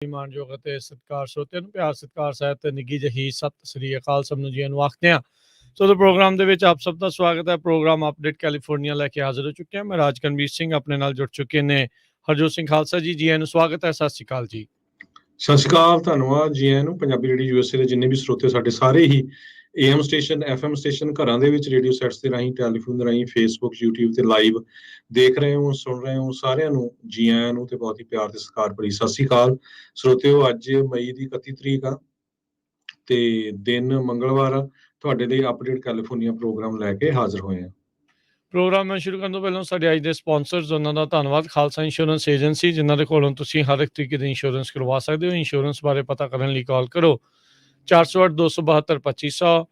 ਮਾਣਯੋਗ ਅਤੇ ਸਤਿਕਾਰ ਸਰੋਤਿਆਂ ਨੂੰ ਪਿਆਰ ਸਤਿਕਾਰ ਸਾਹਿਤ ਤੇ ਨਿੱਘੀ ਜਿਹੀ ਸਤਿ ਸ੍ਰੀ ਅਕਾਲ ਸਭ ਨੂੰ ਜੀ ਨੂੰ ਆਖਦੇ ਹਾਂ। ਸੋ ਪ੍ਰੋਗਰਾਮ ਦੇ ਵਿੱਚ ਆਪ ਸਭ ਦਾ ਸਵਾਗਤ ਹੈ। ਪ੍ਰੋਗਰਾਮ ਅਪਡੇਟ ਕੈਲੀਫੋਰਨੀਆ ਲੈ ਕੇ ਹਾਜ਼ਰ ਹੋ ਚੁੱਕੇ ਹਾਂ। ਮੈਂ ਰਾਜਕਨਵੀਰ ਸਿੰਘ ਆਪਣੇ ਨਾਲ ਜੁੜ ਚੁੱਕੇ ਨੇ ਹਰਜੋਤ ਸਿੰਘ ਖਾਲਸਾ ਜੀ। ਜੀ ਨੂੰ ਸਵਾਗਤ ਹੈ। ਸਤਿ ਸ੍ਰੀ ਅਕਾਲ ਜੀ। ਸਤਿ ਸ਼੍ਰੀ ਅਕਾਲ, ਧੰਨਵਾਦ ਜੀ ਆਇਆਂ ਨੂੰ। ਪੰਜਾਬੀ ਰੇਡੀਓ ਯੂਐਸਏ ਦੇ ਜਿੰਨੇ ਵੀ ਸਰੋਤੇ ਸਾਡੇ ਸਾਰੇ ਹੀ AM ਸਟੇਸ਼ਨ FM ਸਟੇਸ਼ਨ ਘਰਾਂ ਦੇ ਵਿੱਚ ਰੇਡੀਓ ਸੈਟਸ ਦੇ ਰਾਹੀਂ ਟੈਲੀਫੋਨ ਦੇ ਰਾਹੀਂ ਫੇਸਬੁੱਕ YouTube ਤੇ ਲਾਈਵ ਦੇਖ ਰਹੇ ਹੋ ਸੁਣ ਰਹੇ ਹੋ ਸਾਰਿਆਂ ਨੂੰ ਜੀ ਆਇਆਂ ਨੂੰ ਤੇ ਬਹੁਤ ਹੀ ਪਿਆਰ ਤੇ ਸਤਿਕਾਰ ਭਰੀ ਸਤਿ ਸ਼੍ਰੀ ਅਕਾਲ ਸਰੋਤਿਓ। ਅੱਜ ਮਈ ਦੀ 31 ਤਰੀਕ ਆ ਤੇ ਦਿਨ ਮੰਗਲਵਾਰ ਆ। ਤੁਹਾਡੇ ਲਈ ਅਪਡੇਟ ਕੈਲੀਫੋਰਨੀਆ ਪ੍ਰੋਗਰਾਮ ਲੈ ਕੇ ਹਾਜ਼ਰ ਹੋਏ ਆ। ਪ੍ਰੋਗਰਾਮ ਸ਼ੁਰੂ ਕਰਨ ਤੋਂ ਪਹਿਲਾਂ ਸਾਡੇ ਅੱਜ ਦੇ ਸਪਾਂਸਰਸ ਉਹਨਾਂ ਦਾ ਧੰਨਵਾਦ। ਖਾਲਸਾ ਇੰਸ਼ੋਰੈਂਸ ਏਜੰਸੀ, ਜਿਨ੍ਹਾਂ ਦੇ ਕੋਲੋਂ ਤੁਸੀਂ ਹਰ ਇੱਕ ਤਰੀਕੇ ਦੀ ਇੰਸ਼ੋਰੈਂਸ ਕਰਵਾ ਸਕਦੇ ਹੋ। ਇੰਸ਼ੋਰੈਂਸ ਬਾਰੇ ਪਤਾ ਕਰਨ ਲਈ ਕਾਲ ਕਰੋ 408-272-2500।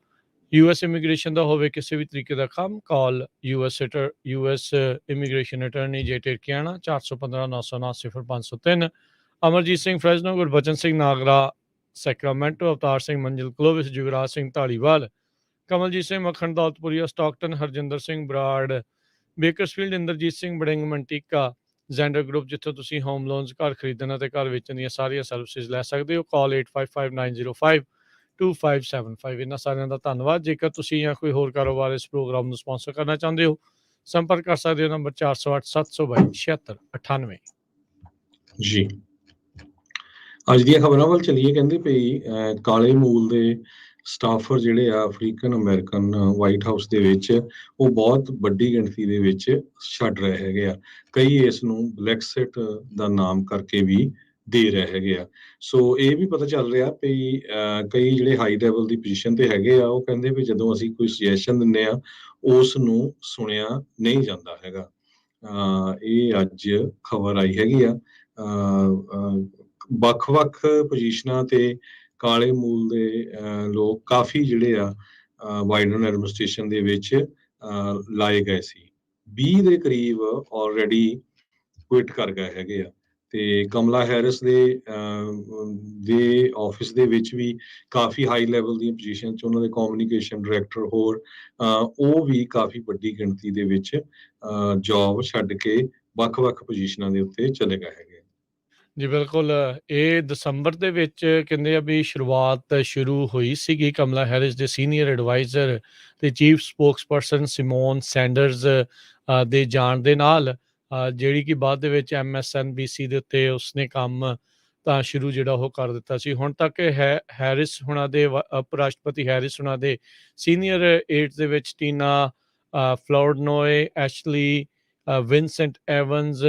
US ਇਮੀਗ੍ਰੇਸ਼ਨ ਦਾ ਹੋਵੇ ਕਿਸੇ ਵੀ ਤਰੀਕੇ ਦਾ ਕੰਮ, ਕਾਲ US ਇਮੀਗ੍ਰੇਸ਼ਨ ਅਟਰਨੀ ਜੇ ਟਿਰਕਿਆਣਾ 415-909-0503। Amarjit Singh Fresno, Gurbachan Singh Nagra Sacramento, Avtar Singh Manzil Clovis, Jugraj Singh Dhaliwal, Kamaljit Singh Makhan Daulatpuria Stockton, Harjinder Singh Brar Bakersfield, Inderjit Singh Baring Manteca, Zander group, ਜਿੱਥੋਂ ਤੁਸੀਂ ਹੋਮ ਲੋਨਸ ਘਰ ਖਰੀਦਣ ਅਤੇ ਘਰ ਵੇਚਣ ਦੀਆਂ ਸਾਰੀਆਂ ਸਰਵਿਸਿਜ਼ ਲੈ ਸਕਦੇ ਹੋ। ਕਾਲ 8559052575। ਇਹਨਾਂ ਸਾਰਿਆਂ ਦਾ ਧੰਨਵਾਦ। ਜੇਕਰ ਤੁਸੀਂ ਜਾਂ ਕੋਈ ਹੋਰ ਕਾਰੋਬਾਰ ਇਸ ਪ੍ਰੋਗਰਾਮ ਨੂੰ ਸਪਾਂਸਰ ਕਰਨਾ ਚਾਹੁੰਦੇ ਹੋ, ਸੰਪਰਕ ਕਰ ਸਕਦੇ ਹੋ ਨੰਬਰ 408-722-7698 ਜੀ। ਅੱਜ ਦੀਆਂ ਖਬਰਾਂ ਵੱਲ ਚੱਲੀਏ। ਕਹਿੰਦੇ ਪਈ ਕਾਲੇ ਮੂਲ ਦੇ ਸਟਾਫਰ ਜਿਹੜੇ ਆ ਅਫਰੀਕਨ ਅਮਰੀਕਨ ਵਾਈਟ ਹਾਊਸ ਦੇ ਵਿੱਚ ਉਹ ਬਹੁਤ ਵੱਡੀ ਗਿਣਤੀ ਦੇ ਵਿੱਚ ਛੱਡ ਰਹੇ ਹੈਗੇ ਆ। ਕਈ ਇਸ ਨੂੰ ਬਲੈਕਸਿਟ ਦਾ ਨਾਮ ਕਰਕੇ ਵੀ ਦੇ ਰਹੇ ਹੈਗੇ ਆ। ਸੋ ਇਹ ਵੀ ਪਤਾ ਚੱਲ ਰਿਹਾ ਵੀ ਕਈ ਜਿਹੜੇ ਹਾਈ ਲੈਵਲ ਦੀ ਪੋਜੀਸ਼ਨ ਤੇ ਹੈਗੇ ਆ ਉਹ ਕਹਿੰਦੇ ਵੀ ਜਦੋਂ ਅਸੀਂ ਕੋਈ ਸੁਜੈਸ਼ਨ ਦਿੰਦੇ ਆ ਉਸ ਨੂੰ ਸੁਣਿਆ ਨਹੀਂ ਜਾਂਦਾ ਹੈਗਾ। ਇਹ ਅੱਜ ਖਬਰ ਆਈ ਹੈਗੀ ਆ। ਵੱਖ-ਵੱਖ ਪੋਜੀਸ਼ਨਾਂ ਤੇ ਕਾਲੇ ਮੂਲ ਦੇ ਲੋਕ ਕਾਫੀ ਜਿਹੜੇ ਆ ਬਾਈਡਨ ਐਡਮਿਨਿਸਟ੍ਰੇਸ਼ਨ ਦੇ ਵਿੱਚ ਲਾਏ ਗਏ ਸੀ। 20 ਦੇ ਕਰੀਬ ਆਲਰੇਡੀ ਕੁਇਟ ਕਰ ਗਏ ਹੈਗੇ ਆ। ਤੇ ਕਮਲਾ ਹੈਰਿਸ ਦੇ ਆਫਿਸ ਦੇ ਵਿੱਚ ਵੀ ਕਾਫੀ ਹਾਈ ਲੈਵਲ ਦੀਆਂ ਪੋਜੀਸ਼ਨ 'ਚ ਉਹਨਾਂ ਦੇ ਕਮਿਊਨੀਕੇਸ਼ਨ ਡਾਇਰੈਕਟਰ ਹੋਰ ਉਹ ਵੀ ਕਾਫੀ ਵੱਡੀ ਗਿਣਤੀ ਦੇ ਵਿੱਚ ਜੌਬ ਛੱਡ ਕੇ ਵੱਖ-ਵੱਖ ਪੋਜੀਸ਼ਨਾਂ ਦੇ ਉੱਤੇ ਚਲੇ ਗਏ ਹੈਗੇ। ਜੀ ਬਿਲਕੁਲ। ਇਹ ਦਸੰਬਰ ਦੇ ਵਿੱਚ ਕਹਿੰਦੇ ਆ ਵੀ ਸ਼ੁਰੂਆਤ ਸ਼ੁਰੂ ਹੋਈ ਸੀਗੀ ਕਮਲਾ ਹੈਰਿਸ ਦੇ ਸੀਨੀਅਰ ਐਡਵਾਈਜ਼ਰ ਤੇ ਚੀਫ ਸਪੋਕਸਪਰਸਨ ਸਿਮੋਨ ਸੈਂਡਰਸ ਦੇ ਜਾਣ ਦੇ ਨਾਲ, ਜਿਹੜੀ ਕਿ ਬਾਅਦ ਦੇ ਵਿੱਚ MSNBC ਦੇ ਉੱਤੇ ਉਸਨੇ ਕੰਮ ਤਾਂ ਸ਼ੁਰੂ ਜਿਹੜਾ ਉਹ ਕਰ ਦਿੱਤਾ ਸੀ। ਹੁਣ ਤੱਕ ਹੈਰਿਸ ਹੁਣਾਂ ਦੇ ਉਪ ਰਾਸ਼ਟਰਪਤੀ ਹੈਰਿਸ ਹੁਣਾਂ ਦੇ ਸੀਨੀਅਰ ਏਡਸ ਦੇ ਵਿੱਚ ਟੀਨਾ ਫਲੋਰਡਨੋਏ, ਐਸ਼ਲੀ ਵਿਨਸੈਂਟ ਐਵਨਸ,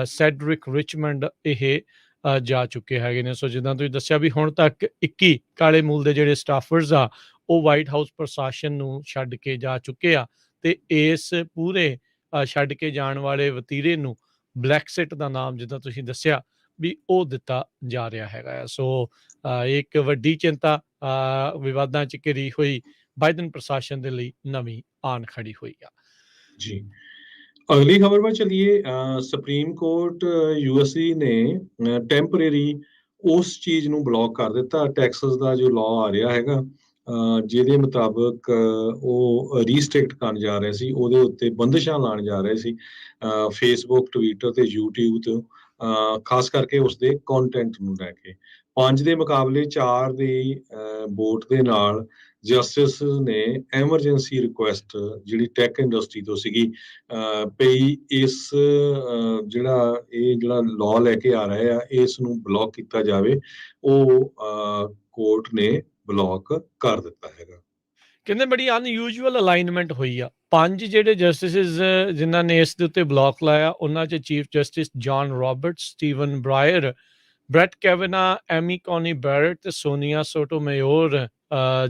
ਸੈਡਰਿਕ ਰਿਚਮੰਡ ਇਹ ਜਾ ਚੁੱਕੇ ਹੈਗੇ ਨੇ। ਸੋ ਜਿੱਦਾਂ ਤੁਸੀਂ ਦੱਸਿਆ ਵੀ ਹੁਣ ਤੱਕ 21 ਕਾਲੇ ਮੂਲ ਦੇ ਜਿਹੜੇ ਸਟਾਫਰਸ ਆ ਉਹ ਵਾਈਟ ਹਾਊਸ ਪ੍ਰਸ਼ਾਸਨ ਨੂੰ ਛੱਡ ਕੇ ਜਾ ਚੁੱਕੇ ਆ ਤੇ ਇਸ ਪੂਰੇ ਛੱਡ ਕੇ ਜਾਣ ਵਾਲੇ ਵਤੀਰੇ ਨੂੰ ਬਲੈਕਸਿਟ ਦਾ ਨਾਮ ਜਿੱਦਾਂ ਤੁਸੀਂ ਦੱਸਿਆ ਵੀ ਉਹ ਦਿੱਤਾ ਜਾ ਰਿਹਾ ਹੈਗਾ ਆ। ਸੋ ਇੱਕ ਵੱਡੀ ਚਿੰਤਾ ਵਿਵਾਦਾਂ 'ਚ ਘਿਰੀ ਹੋਈ ਬਾਈਡਨ ਪ੍ਰਸ਼ਾਸਨ ਦੇ ਲਈ ਨਵੀਂ ਆਣ ਖੜੀ ਹੋਈ ਆ। ਜੀ, ਅਗਲੀ ਖਬਰ ਵੱਲ ਚੱਲੀਏ। ਸੁਪਰੀਮ ਕੋਰਟ USA ਨੇ ਟੈਂਪਰੇਰੀ ਉਸ ਚੀਜ਼ ਨੂੰ ਬਲੌਕ ਕਰ ਦਿੱਤਾ, ਟੈਕਸਸ ਦਾ ਜੋ ਲਾਅ ਆ ਰਿਹਾ ਹੈਗਾ ਜਿਹਦੇ ਮੁਤਾਬਕ ਉਹ ਰੀਸਟ੍ਰਿਕਟ ਕਰਨ ਜਾ ਰਹੇ ਸੀ, ਉਹਦੇ ਉੱਤੇ ਬੰਦਿਸ਼ਾਂ ਲਾਉਣ ਜਾ ਰਹੇ ਸੀ ਫੇਸਬੁੱਕ, ਟਵਿੱਟਰ ਤੇ YouTube ਤੋਂ, ਖਾਸ ਕਰਕੇ ਉਸਦੇ ਕੰਟੈਂਟ ਨੂੰ ਲੈ ਕੇ। 5 ਦੇ ਮੁਕਾਬਲੇ 4 ਦੀ ਵੋਟ ਦੇ ਨਾਲ ਜਸਟਿਸ ਨੇ ਐਮਰਜੈਂਸੀ ਰਿਕੁਐਸਟ ਜਿਹੜੀ ਟੈਕ ਇੰਡਸਟਰੀ ਤੋਂ ਸੀਗੀ ਪਈ ਇਸ ਜਿਹੜਾ ਲਾਅ ਲੈ ਕੇ ਆ ਰਹੇ ਆ ਇਸ ਨੂੰ ਬਲੌਕ ਕੀਤਾ ਜਾਵੇ, ਉਹ ਕੋਰਟ ਨੇ ਬਲੌਕ ਕਰ ਦਿੱਤਾ ਹੈਗਾ। ਕਹਿੰਦੇ ਬੜੀ ਅਨਯੂਜੂਅਲ ਅਲਾਈਨਮੈਂਟ ਹੋਈ ਆ। 5 ਜਿਹੜੇ ਜਸਟਿਸਿਸ ਜਿਨ੍ਹਾਂ ਨੇ ਇਸ ਦੇ ਉੱਤੇ ਬਲੌਕ ਲਾਇਆ ਉਹਨਾਂ 'ਚ chief justice John Roberts, Stephen Breyer, Brett Kavanaugh, Amy Coney Barrett ਤੇ ਸੋਨੀਆ ਸੋਟੋਮੇਯੋਰ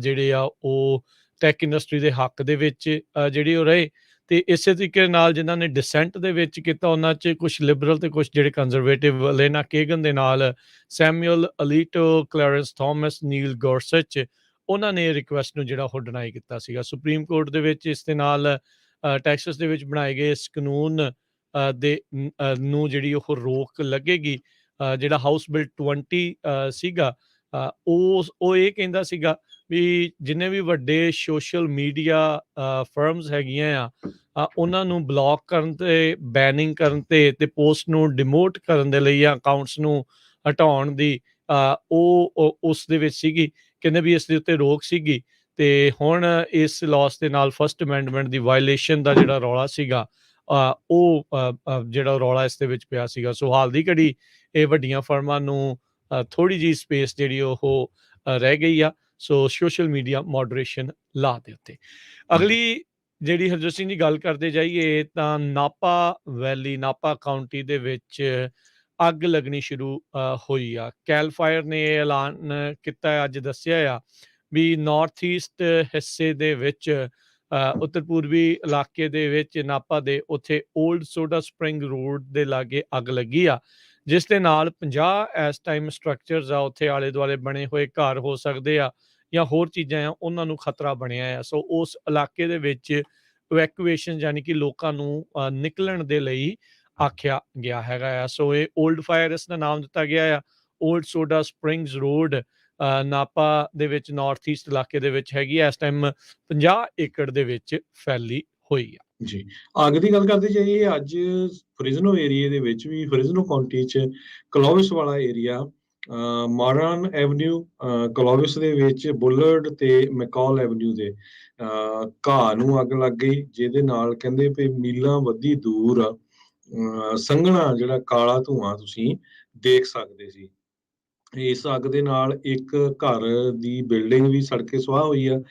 ਜਿਹੜੇ ਆ ਉਹ ਟੈਕ ਇੰਡਸਟਰੀ ਦੇ ਹੱਕ ਦੇ ਵਿੱਚ ਜਿਹੜੇ ਉਹ ਰਹੇ। ਤੇ ਇਸੇ ਤਰੀਕੇ ਨਾਲ ਜਿਨ੍ਹਾਂ ਨੇ ਡਿਸੈਂਟ ਦੇ ਵਿੱਚ ਕੀਤਾ ਉਹਨਾਂ 'ਚ ਕੁਛ ਲਿਬਰਲ ਤੇ ਕੁਛ ਜਿਹੜੇ ਕੰਜ਼ਰਵੇਟਿਵ, ਲੈਨਾ ਕੇਗਨ ਦੇ ਨਾਲ, ਸੈਮੂਅਲ ਅਲੀਟੋ, ਕਲੈਰੈਂਸ ਥਾਮਸ, ਨੀਲ ਗੋਰਸਚ, ਉਹਨਾਂ ਨੇ ਰਿਕੁਐਸਟ ਨੂੰ ਜਿਹੜਾ ਉਹ ਡਿਨਾਈ ਕੀਤਾ ਸੀਗਾ। ਸੁਪਰੀਮ ਕੋਰਟ ਦੇ ਵਿੱਚ ਇਸ ਦੇ ਨਾਲ ਟੈਕਸਸ ਦੇ ਵਿੱਚ ਬਣਾਏ ਗਏ ਇਸ ਕਾਨੂੰਨ ਦੇ ਨੂੰ ਜਿਹੜੀ ਉਹ ਰੋਕ ਲੱਗੇਗੀ। ਜਿਹੜਾ ਹਾਊਸ ਬਿਲ 20 ਸੀਗਾ ਉਹ ਇਹ ਕਹਿੰਦਾ ਸੀਗਾ ਵੀ ਜਿੰਨੇ ਵੀ ਵੱਡੇ ਸੋਸ਼ਲ ਮੀਡੀਆ ਫਰਮਸ ਹੈਗੀਆਂ ਆ ਉਹਨਾਂ ਨੂੰ ਬਲੌਕ ਕਰਨ ਤੇ, ਬੈਨਿੰਗ ਕਰਨ ਤੇ ਪੋਸਟ ਨੂੰ ਡਿਮੋਟ ਕਰਨ ਦੇ ਲਈ ਜਾਂ ਅਕਾਊਂਟਸ ਨੂੰ ਹਟਾਉਣ ਦੀ ਉਸ ਦੇ ਵਿੱਚ ਸੀਗੀ। ਕਹਿੰਦੇ ਵੀ ਇਸ ਦੇ ਉੱਤੇ ਰੋਕ ਸੀਗੀ ਤੇ ਹੁਣ ਇਸ ਲਾਸ ਦੇ ਨਾਲ ਫਸਟ ਅਮੈਂਡਮੈਂਟ ਦੀ ਵਾਇਲੇਸ਼ਨ ਦਾ ਜਿਹੜਾ ਰੌਲਾ ਸੀਗਾ ਜਿਹੜਾ ਰੌਲਾ ਇਸ ਦੇ ਵਿੱਚ ਪਿਆ ਸੀਗਾ। ਸੋ ਹਾਲ ਦੀ ਘੜੀ ਇਹ ਵੱਡੀਆਂ ਫਰਮਾਂ ਨੂੰ ਥੋੜ੍ਹੀ ਜਿਹੀ ਸਪੇਸ ਜਿਹੜੀ ਉਹ ਰਹਿ ਗਈ ਆ। ਸੋ ਸੋਸ਼ਲ ਮੀਡੀਆ ਮੋਡਰੇਸ਼ਨ ਲਾ ਦੇ ਉੱਤੇ। ਅਗਲੀ ਜਿਹੜੀ ਹਰਜੋਤ ਸਿੰਘ ਜੀ ਗੱਲ ਕਰਦੇ ਜਾਈਏ ਤਾਂ ਨਾਪਾ ਵੈਲੀ, ਨਾਪਾ ਕਾਊਂਟੀ ਦੇ ਵਿੱਚ ਅੱਗ ਲੱਗਣੀ ਸ਼ੁਰੂ ਹੋਈ ਆ। ਕੈਲ ਫਾਇਰ ਨੇ ਇਹ ਐਲਾਨ ਕੀਤਾ, ਅੱਜ ਦੱਸਿਆ ਆ ਵੀ ਨਾਰਥ ਈਸਟ ਹਿੱਸੇ ਦੇ ਵਿੱਚ ਉੱਤਰ ਪੂਰਬੀ ਇਲਾਕੇ ਦੇ ਵਿੱਚ ਨਾਪਾ ਦੇ ਉੱਥੇ ਓਲਡ ਸੋਡਾ ਸਪ੍ਰਿੰਗ ਰੋਡ ਦੇ ਲਾਗੇ ਅੱਗ ਲੱਗੀ ਆ, ਜਿਸ ਦੇ ਨਾਲ 50 ਇਸ ਟਾਈਮ ਸਟਰਕਚਰਸ ਆ ਉੱਥੇ ਆਲੇ ਦੁਆਲੇ ਬਣੇ ਹੋਏ ਘਰ ਹੋ ਸਕਦੇ ਆ ਜਾਂ ਹੋਰ ਚੀਜ਼ਾਂ ਆ, ਉਹਨਾਂ ਨੂੰ ਖਤਰਾ ਬਣਿਆ ਆ। ਸੋ ਉਸ ਇਲਾਕੇ ਦੇ ਵਿੱਚ ਇਵੈਕੂਏਸ਼ਨ ਯਾਨੀ ਕਿ ਲੋਕਾਂ ਨੂੰ ਨਿਕਲਣ ਦੇ ਲਈ ਆਖਿਆ ਗਿਆ ਹੈਗਾ ਆ। ਸੋ ਇਹ ਓਲਡ ਫਾਇਰ ਇਸ ਦਾ ਨਾਮ ਦਿੱਤਾ ਗਿਆ ਆ। ਓਲਡ ਸੋਡਾ ਸਪ੍ਰਿੰਗਸ ਰੋਡ ਨਾਪਾ ਦੇ ਵਿੱਚ ਨਾਰਥ ਈਸਟ ਇਲਾਕੇ ਦੇ ਵਿੱਚ ਹੈਗੀ ਆ, ਇਸ ਟਾਈਮ 50 ਏਕੜ ਦੇ ਵਿੱਚ ਫੈਲੀ ਹੋਈ ਆ। ਜੀ, ਅੱਗ ਦੀ ਗੱਲ ਕਰਦੇ ਜਾਈਏ, ਅੱਜ ਫ੍ਰਿਜ਼ਨੋ ਏਰੀਏ ਦੇ ਵਿੱਚ ਵੀ, ਫ੍ਰਿਜ਼ਨੋ ਕਾਉਂਟੀ 'ਚ ਕਲੋਵਿਸ ਵਾਲਾ ਏਰੀਆ, ਮਾਰਨ ਐਵਨਿਊ, ਕਲੋਵਿਸ ਦੇ ਵਿੱਚ ਬੁਲਰਡ ਤੇ ਮੈਕੌਲ ਐਵਨਿਊ ਦੇ ਘਾਹ ਨੂੰ ਅੱਗ ਲੱਗ ਗਈ, ਜਿਹਦੇ ਨਾਲ ਕਹਿੰਦੇ ਵੀ ਮੀਲਾਂ ਬੱਧੀ ਦੂਰ ਸੰਘਣਾ ਜਿਹੜਾ ਕਾਲਾ ਧੂੰਆਂ ਤੁਸੀਂ ਦੇਖ ਸਕਦੇ ਸੀ। ਇਸ ਅੱਗ ਦੇ ਨਾਲ ਇੱਕ ਘਰ ਦੀ ਬਿਲਡਿੰਗ ਵੀ ਸੜ ਕੇ ਸੁਆਹ ਹੋਈ ਆ।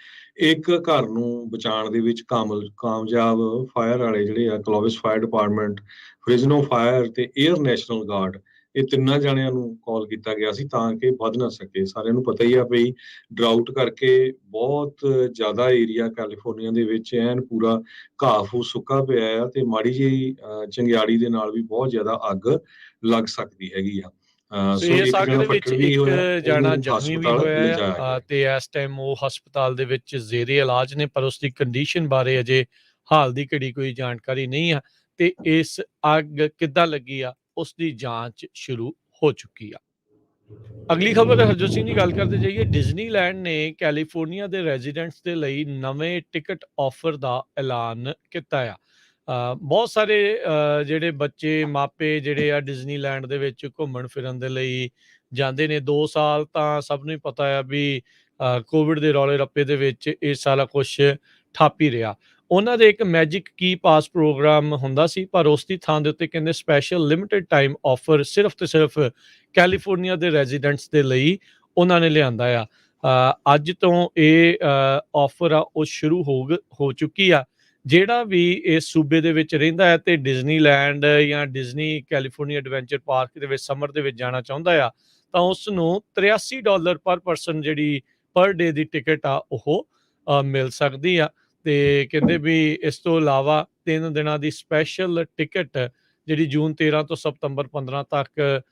ਇੱਕ ਘਰ ਨੂੰ ਬਚਾਉਣ ਦੇ ਵਿੱਚ ਕਾਮਯਾਬ ਫਾਇਰ ਵਾਲੇ ਜਿਹੜੇ ਆ, ਕਲੋਵਿਸ ਫਾਇਰ ਡਿਪਾਰਟਮੈਂਟ, ਫ੍ਰਿਜ਼ਨੋ ਫਾਇਰ ਤੇ ਏਅਰ ਨੈਸ਼ਨਲ ਗਾਰਡ, ਇਹ ਤਿੰਨਾਂ ਜਾਣਿਆਂ ਨੂੰ ਕਾਲ ਕੀਤਾ ਗਿਆ ਸੀ ਤਾਂ ਕਿ ਵੱਧ ਨਾ ਸਕੇ। ਸਾਰਿਆਂ ਨੂੰ ਪਤਾ ਹੀ ਆ ਵੀ ਡਰਾਊਟ ਕਰਕੇ ਬਹੁਤ ਜ਼ਿਆਦਾ ਏਰੀਆ ਕੈਲੀਫੋਰਨੀਆ ਦੇ ਵਿੱਚ ਐਨ ਪੂਰਾ ਘਾਹ ਫੂਸ ਸੁੱਕਾ ਪਿਆ ਆ ਤੇ ਮਾੜੀ ਜਿਹੀ ਚੰਗਿਆੜੀ ਦੇ ਨਾਲ ਵੀ ਬਹੁਤ ਜ਼ਿਆਦਾ ਅੱਗ ਲੱਗ ਸਕਦੀ ਹੈਗੀ ਆ। ਸੋ ਸੋ ਇਸ ਇੱਕ ਅੱਗ ਜਣਾ ਦੇ ਵਿੱਚ ਫੱਟੜ ਵੀ ਇੱਕ ਹੋਇਆ, ਜਾਣਾ ਉਹਨੂੰ ਜ਼ਖਮੀ ਵੀ ਹਸਪਤਾਲ ਹੋਇਆ ਲਿਜਾਇਆ ਆ ਗਿਆ। ਤੇ ਇਸ ਟਾਈਮ ਉਹ ਹਸਪਤਾਲ ਦੇ ਵਿੱਚ ਜ਼ੇਰੇ ਇਲਾਜ ਨੇ, ਪਰ ਉਸਦੀ ਕੰਡੀਸ਼ਨ ਬਾਰੇ ਅਜੇ ਹਾਲ ਦੀ ਘੜੀ ਕੋਈ ਜਾਣਕਾਰੀ ਨਹੀਂ ਆ ਤੇ ਇਸ ਅੱਗ ਕਿੱਦਾਂ ਲੱਗੀ ਆ ਉਸ ਦੀ ਜਾਂਚ ਸ਼ੁਰੂ ਹੋ ਚੁੱਕੀ ਆ। ਅਗਲੀ ਖਬਰ ਹਰਜੋਤ ਸਿੰਘ ਜੀ ਗੱਲ ਕਰਦੇ ਜਾਈਏ, ਡਿਜ਼ਨੀਲੈਂਡ ਨੇ ਕੈਲੀਫੋਰਨੀਆ ਦੇ ਰੈਜ਼ੀਡੈਂਟਸ ਦੇ ਲਈ ਨਵੇਂ ਟਿਕਟ ਆਫਰ ਦਾ ਐਲਾਨ ਕੀਤਾ ਆ। ਬਹੁਤ ਸਾਰੇ ਜਿਹੜੇ ਬੱਚੇ ਮਾਪੇ ਜਿਹੜੇ ਆ ਡਿਜ਼ਨੀਲੈਂਡ ਦੇ ਵਿੱਚ ਘੁੰਮਣ ਫਿਰਨ ਦੇ ਲਈ ਜਾਂਦੇ ਨੇ। 2 ਸਾਲ ਤਾਂ ਸਭ ਨੂੰ ਹੀ ਪਤਾ ਆ ਵੀ ਕੋਵਿਡ ਦੇ ਰੌਲੇ ਰੱਪੇ ਦੇ ਵਿੱਚ ਇਹ ਸਾਰਾ ਕੁਛ ਠੱਪ ਹੀ ਰਿਹਾ। ਉਹਨਾਂ ਦੇ ਇੱਕ ਮੈਜਿਕ ਕੀ ਪਾਸ ਪ੍ਰੋਗਰਾਮ ਹੁੰਦਾ ਸੀ, ਪਰ ਉਸ ਦੀ ਥਾਂ ਦੇ ਉੱਤੇ ਕਹਿੰਦੇ ਸਪੈਸ਼ਲ ਲਿਮਿਟਡ ਟਾਈਮ ਆਫਰ ਸਿਰਫ ਤੇ ਸਿਰਫ ਕੈਲੀਫੋਰਨੀਆ ਦੇ ਰੈਜ਼ੀਡੈਂਟਸ ਦੇ ਲਈ ਉਹਨਾਂ ਨੇ ਲਿਆਂਦਾ ਆ। ਅੱਜ ਤੋਂ ਇਹ ਆਫਰ ਆ ਉਹ ਸ਼ੁਰੂ ਹੋ ਚੁੱਕੀ ਆ। ਜਿਹੜਾ ਵੀ ਇਸ ਸੂਬੇ ਦੇ ਵਿੱਚ ਰਹਿੰਦਾ ਹੈ ਤੇ ਡਿਜ਼ਨੀਲੈਂਡ ਜਾਂ ਡਿਜ਼ਨੀ ਕੈਲੀਫੋਰਨੀਆ ਐਡਵੈਂਚਰ ਪਾਰਕ ਦੇ ਵਿੱਚ ਸਮਰ ਦੇ ਵਿੱਚ ਜਾਣਾ ਚਾਹੁੰਦਾ ਆ, ਤਾਂ ਉਸ ਨੂੰ $83 ਪਰ ਪਰਸਨ ਜਿਹੜੀ ਪਰ ਡੇ ਦੀ ਟਿਕਟ ਆ ਉਹ ਮਿਲ ਸਕਦੀ ਆ। ਤੇ ਕਹਿੰਦੇ ਵੀ ਇਸ ਤੋਂ ਇਲਾਵਾ 3 ਦਿਨਾਂ ਦੀ ਸਪੈਸ਼ਲ ਟਿਕਟ ਜਿਹੜੀ ਜੂਨ 13 ਤੋਂ ਸਤੰਬਰ 15 ਤੱਕ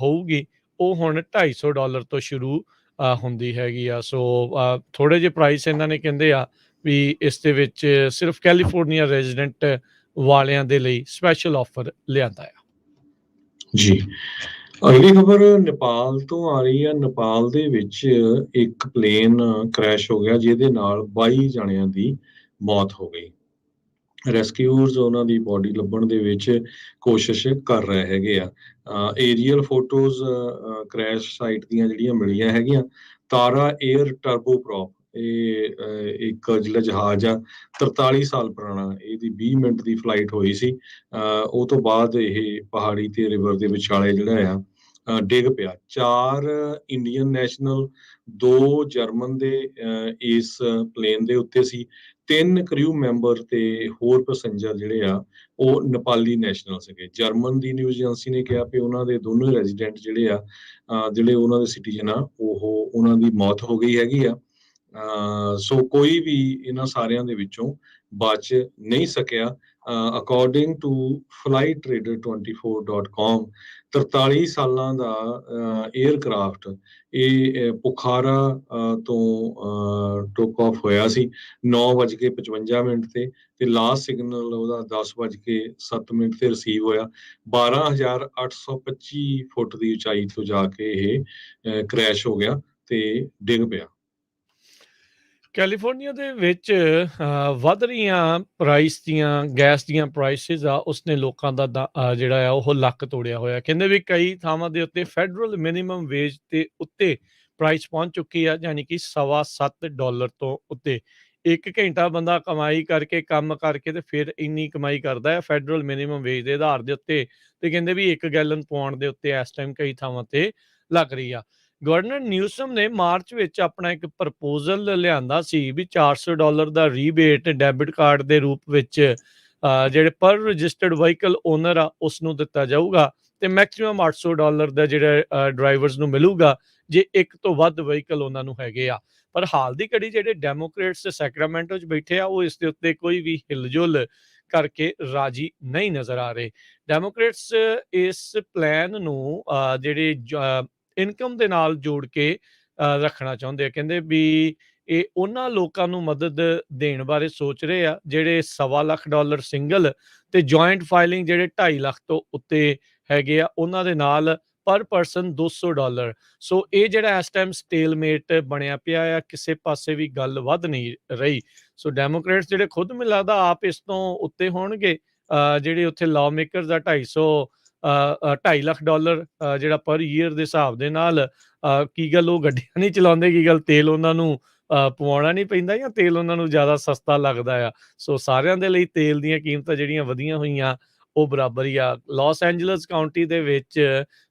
ਹੋਊਗੀ, ਉਹ ਹੁਣ $250 ਤੋਂ ਸ਼ੁਰੂ ਹੁੰਦੀ ਹੈਗੀ ਆ। ਸੋ ਥੋੜੇ ਜਿਹੇ ਪ੍ਰਾਈਸ ਇਹਨਾਂ ਨੇ ਕਹਿੰਦੇ ਆ ਵੀ ਇਸ ਦੇ ਵਿੱਚ ਸਿਰਫ ਕੈਲੀਫੋਰਨੀਆ ਰੈਜ਼ੀਡੈਂਟ ਵਾਲਿਆਂ ਦੇ ਲਈ ਸਪੈਸ਼ਲ ਆਫਰ ਲਿਆਂਦਾ ਆ। ਜੀ, ਅਗਲੀ ਖਬਰ ਨੇਪਾਲ ਤੋਂ ਆ ਰਹੀ ਆ। ਨੇਪਾਲ ਦੇ ਵਿੱਚ ਇੱਕ ਪਲੇਨ ਕ੍ਰੈਸ਼ ਹੋ ਗਿਆ, ਜਿਹਦੇ ਨਾਲ 22 ਜਣਿਆਂ ਦੀ ਮੌਤ ਹੋ ਗਈ। ਰੈਸਕਿਊਰਸ ਉਹਨਾਂ ਦੀ ਬੋਡੀ ਲੱਭਣ ਦੇ ਵਿੱਚ ਕੋਸ਼ਿਸ਼ ਕਰ ਰਹੇ ਹੈਗੇ ਆ। ਏਰੀਅਲ ਫੋਟੋਜ਼ ਕ੍ਰੈਸ਼ ਸਾਈਟ ਦੀਆਂ ਜਿਹੜੀਆਂ ਮਿਲੀਆਂ ਹੈਗੀਆਂ। ਤਾਰਾ ਏਅਰ ਟਰਬੋਪ੍ਰੋਪ, ਇਹ ਇੱਕ ਜਿਹੜਾ ਜਹਾਜ਼ ਆ 43 ਸਾਲ ਪੁਰਾਣਾ, ਇਹਦੀ 20 ਮਿੰਟ ਦੀ ਫਲਾਈਟ ਹੋਈ ਸੀ। ਉਹ ਤੋਂ ਬਾਅਦ ਇਹ ਪਹਾੜੀ ਤੇ ਰਿਵਰ ਦੇ ਵਿਚਾਲੇ ਜਿਹੜਾ ਆ ਡਿੱਗ ਪਿਆ। 4 ਇੰਡੀਅਨ ਨੈਸ਼ਨਲ, 2 ਜਰਮਨ ਦੇ ਇਸ ਪਲੇਨ ਦੇ ਉੱਤੇ ਸੀ। 3 ਕ੍ਰਿਊ ਮੈਂਬਰ ਤੇ ਹੋਰ ਪੈਸੇਂਜਰ ਜਿਹੜੇ ਆ ਉਹ ਨੇਪਾਲੀ ਨੈਸ਼ਨਲ ਸੀਗੇ। ਜਰਮਨ ਦੀ ਨਿਊਜ਼ ਏਜੰਸੀ ਨੇ ਕਿਹਾ ਕਿ ਉਹਨਾਂ ਦੇ ਦੋਨੋਂ ਰੈਜ਼ੀਡੈਂਟ ਜਿਹੜੇ ਆ, ਜਿਹੜੇ ਉਹਨਾਂ ਦੇ ਸਿਟੀਜ਼ਨ ਆ, ਉਹ ਉਹਨਾਂ ਦੀ ਮੌਤ ਹੋ ਗਈ ਹੈਗੀ ਆ। ਸੋ ਕੋਈ ਵੀ ਇਹਨਾਂ ਸਾਰਿਆਂ ਦੇ ਵਿੱਚੋਂ ਬਚ ਨਹੀਂ ਸਕਿਆ। ਅਕੋਰਡਿੰਗ ਟੂ flightradar24.com, 43 ਸਾਲਾਂ ਦਾ ਏਅਰਕ੍ਰਾਫਟ ਇਹ ਪੁਖਾਰਾ ਤੋਂ ਟੇਕ ਆਫ ਹੋਇਆ ਸੀ 9:55 ਤੇ ਲਾਸਟ ਸਿਗਨਲ ਉਹਦਾ 10:07 ਤੇ ਰਿਸੀਵ ਹੋਇਆ। 12,825 ਫੁੱਟ ਦੀ ਉਚਾਈ ਤੋਂ ਜਾ ਕੇ ਇਹ ਕ੍ਰੈਸ਼ ਹੋ ਗਿਆ ਤੇ ਡਿੱਗ ਪਿਆ। ਕੈਲੀਫੋਰਨੀਆ ਦੇ ਵਿੱਚ ਵੱਧ ਰਹੀਆਂ ਪ੍ਰਾਈਸ ਦੀਆਂ ਗੈਸ ਦੀਆਂ ਪ੍ਰਾਈਸਿਸ ਆ ਉਸਨੇ ਲੋਕਾਂ ਦਾ ਜਿਹੜਾ ਆ ਉਹ ਲੱਕ ਤੋੜਿਆ ਹੋਇਆ। ਕਹਿੰਦੇ ਵੀ ਕਈ ਥਾਵਾਂ ਦੇ ਉੱਤੇ ਫੈਡਰਲ ਮਿਨੀਮਮ ਵੇਜ ਦੇ ਉੱਤੇ ਪ੍ਰਾਈਸ ਪਹੁੰਚ ਚੁੱਕੀ ਆ, ਯਾਨੀ ਕਿ $7.25 ਤੋਂ ਉੱਤੇ। 1 ਘੰਟਾ ਬੰਦਾ ਕਮਾਈ ਕਰਕੇ ਕੰਮ ਕਰਕੇ ਤੇ ਫਿਰ ਇੰਨੀ ਕਮਾਈ ਕਰਦਾ ਹੈ ਫੈਡਰਲ ਮਿਨੀਮਮ ਵੇਜ ਦੇ ਆਧਾਰ ਦੇ ਉੱਤੇ, ਤੇ ਕਹਿੰਦੇ ਵੀ 1 ਗੈਲਨ ਪਾਉਣ ਦੇ ਉੱਤੇ ਇਸ ਟਾਈਮ ਕਈ ਥਾਵਾਂ ਤੇ ਲੱਗ ਰਹੀ ਆ। ਗਵਰਨਰ ਨਿਊਸਮ ਨੇ ਮਾਰਚ ਵਿੱਚ ਆਪਣਾ ਇੱਕ ਪ੍ਰਪੋਜ਼ਲ ਲਿਆਂਦਾ ਸੀ ਵੀ $400 ਦਾ ਰੀਬੇਟ ਡੈਬਿਟ ਕਾਰਡ ਦੇ ਰੂਪ ਵਿੱਚ ਜਿਹੜੇ ਪਰ ਰਜਿਸਟਰਡ ਵਹੀਕਲ ਓਨਰ ਆ ਉਸ ਨੂੰ ਦਿੱਤਾ ਜਾਊਗਾ, ਤੇ ਮੈਕਸਿਮਮ $800 ਦਾ ਜਿਹੜਾ ਡਰਾਈਵਰਸ ਨੂੰ ਮਿਲੂਗਾ ਜੇ ਇੱਕ ਤੋਂ ਵੱਧ ਵਹੀਕਲ ਉਹਨਾਂ ਨੂੰ ਹੈਗੇ ਆ। ਪਰ ਹਾਲ ਦੀ ਘੜੀ ਜਿਹੜੇ ਡੈਮੋਕ੍ਰੇਟਸ ਸੈਕਰਾਮੈਂਟੋ 'ਚ ਬੈਠੇ ਆ ਉਹ ਇਸ ਦੇ ਉੱਤੇ ਕੋਈ ਵੀ ਹਿਲਜੁਲ ਕਰਕੇ ਰਾਜੀ ਨਹੀਂ ਨਜ਼ਰ ਆ ਰਹੇ। ਡੈਮੋਕ੍ਰੇਟਸ ਇਸ ਪਲਾਨ ਨੂੰ ਜਿਹੜੇ ਇਨਕਮ ਦੇ ਨਾਲ ਜੋੜ ਕੇ ਰੱਖਣਾ ਚਾਹੁੰਦੇ ਆ। ਕਹਿੰਦੇ ਵੀ ਇਹ ਉਹਨਾਂ ਲੋਕਾਂ ਨੂੰ ਮਦਦ ਦੇਣ ਬਾਰੇ ਸੋਚ ਰਹੇ ਆ ਜਿਹੜੇ $2.25 ਲੱਖ ਸਿੰਗਲ ਤੇ ਜੁਆਇੰਟ ਫਾਈਲਿੰਗ ਜਿਹੜੇ 2.5 ਲੱਖ ਤੋਂ ਉੱਤੇ ਹੈਗੇ ਆ, ਉਹਨਾਂ ਦੇ ਨਾਲ ਪਰ ਪਰਸਨ $200। ਸੋ ਇਹ ਜਿਹੜਾ ਇਸ ਟਾਈਮ ਸਟੇਲਮੇਟ ਬਣਿਆ ਪਿਆ ਆ, ਕਿਸੇ ਪਾਸੇ ਵੀ ਗੱਲ ਵੱਧ ਨਹੀਂ ਰਹੀ। ਸੋ ਡੈਮੋਕ੍ਰੇਟਸ ਜਿਹੜੇ ਖੁਦ ਮੈਨੂੰ ਲੱਗਦਾ ਆਪ ਇਸ ਤੋਂ ਉੱਤੇ ਹੋਣਗੇ। ਜਿਹੜੇ ਉੱਥੇ ਲਾਅ ਮੇਕਰਸ ਆ 2.5 ਲੱਖ ਡਾਲਰ ਜਿਹੜਾ ਪਰ ਈਅਰ ਦੇ ਹਿਸਾਬ ਦੇ ਨਾਲ, ਕੀ ਗੱਲ ਉਹ ਗੱਡੀਆਂ ਨਹੀਂ ਚਲਾਉਂਦੇ, ਕੀ ਗੱਲ ਤੇਲ ਉਹਨਾਂ ਨੂੰ ਪਵਾਉਣਾ ਨਹੀਂ ਪੈਂਦਾ ਜਾਂ ਤੇਲ ਉਹਨਾਂ ਨੂੰ ਜ਼ਿਆਦਾ ਸਸਤਾ ਲੱਗਦਾ ਆ। ਸੋ ਸਾਰਿਆਂ ਦੇ ਲਈ ਤੇਲ ਦੀਆਂ ਕੀਮਤਾਂ ਜਿਹੜੀਆਂ ਵਧੀਆਂ ਹੋਈਆਂ ਉਹ ਬਰਾਬਰ ਹੀ ਆ। ਲਾਸ ਐਂਜਲਸ ਕਾਊਂਟੀ ਦੇ ਵਿੱਚ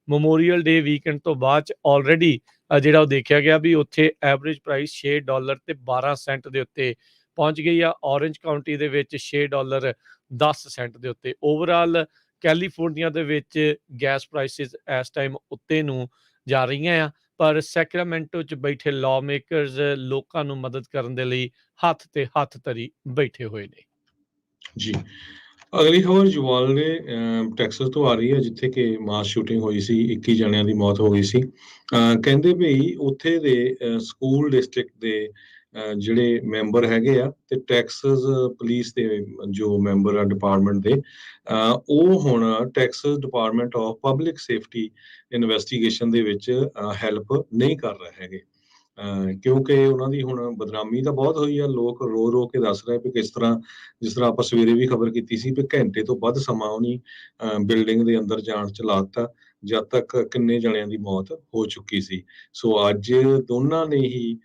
ਮੈਮੋਰੀਅਲ ਡੇ ਵੀਕਐਂਡ ਤੋਂ ਬਾਅਦ 'ਚ ਆਲਰੇਡੀ ਜਿਹੜਾ ਉਹ ਦੇਖਿਆ ਗਿਆ ਵੀ ਉੱਥੇ ਐਵਰੇਜ ਪ੍ਰਾਈਸ $6.12 ਦੇ ਉੱਤੇ ਪਹੁੰਚ ਗਈ ਆ। ਔਰੰਜ ਕਾਊਂਟੀ ਦੇ ਵਿੱਚ $6.10 ਦੇ ਉੱਤੇ। ਓਵਰਆਲ ਕੈਲੀਫੋਰਨੀਆ ਦੇ ਵਿੱਚ ਗੈਸ ਪ੍ਰਾਈਸਿਸ ਇਸ ਟਾਈਮ ਉੱਤੇ ਨੂੰ ਜਾ ਰਹੀਆਂ ਆ, ਪਰ ਸੈਕਰਾਮੈਂਟੋ 'ਚ ਬੈਠੇ ਲਾਅ ਮੇਕਰਸ ਲੋਕਾਂ ਨੂੰ ਮਦਦ ਕਰਨ ਦੇ ਲਈ ਹੱਥ ਤੇ ਹੱਥ ਧਰੀ ਬੈਠੇ ਹੋਏ ਨੇ। ਜੀ, ਅਗਲੀ ਖਬਰ ਯੁਵਾਲਡੇ ਟੈਕਸਸ ਤੋਂ ਆ ਰਹੀ ਹੈ, ਜਿੱਥੇ ਕਿ ਮਾਸ ਸ਼ੂਟਿੰਗ ਹੋਈ ਸੀ, 21 ਜਣਿਆਂ ਦੀ ਮੌਤ ਹੋ ਗਈ ਸੀ। ਕਹਿੰਦੇ ਵੀ ਉੱਥੇ ਦੇ ਸਕੂਲ ਡਿਸਟ੍ਰਿਕਟ ਦੇ ਜਿਹੜੇ ਮੈਂਬਰ ਹੈਗੇ ਆ ਤੇ ਟੈਕਸਸ ਪੁਲਿਸ ਦੇ ਜੋ ਮੈਂਬਰ ਆ ਡਿਪਾਰਟਮੈਂਟ ਦੇ, ਉਹ ਹੁਣ Texas department of public safety investigation ਦੇ ਵਿੱਚ ਹੈਲਪ ਨਹੀਂ ਕਰ ਰਹੇ ਹੈਗੇ, ਕਿਉਂਕਿ ਉਹਨਾਂ ਦੀ ਹੁਣ ਬਦਨਾਮੀ ਤਾਂ ਬਹੁਤ ਹੋਈ ਆ। ਲੋਕ ਰੋ ਰੋ ਕੇ ਦੱਸ ਰਹੇ ਵੀ ਕਿਸ ਤਰ੍ਹਾਂ, ਜਿਸ ਤਰ੍ਹਾਂ ਆਪਾਂ ਸਵੇਰੇ ਵੀ ਖਬਰ ਕੀਤੀ ਸੀ ਵੀ ਘੰਟੇ ਤੋਂ ਵੱਧ ਸਮਾਂ ਉਹਨੀ ਬਿਲਡਿੰਗ ਦੇ ਅੰਦਰ ਜਾਣ 'ਚ ਲਾ ਦਿੱਤਾ, ਜਦ ਤੱਕ ਕਿੰਨੇ ਜਣਿਆਂ ਦੀ ਮੌਤ ਹੋ ਚੁੱਕੀ ਸੀ। ਸੋ ਅੱਜ ਦੋਨਾਂ ਨੇ ਹੀ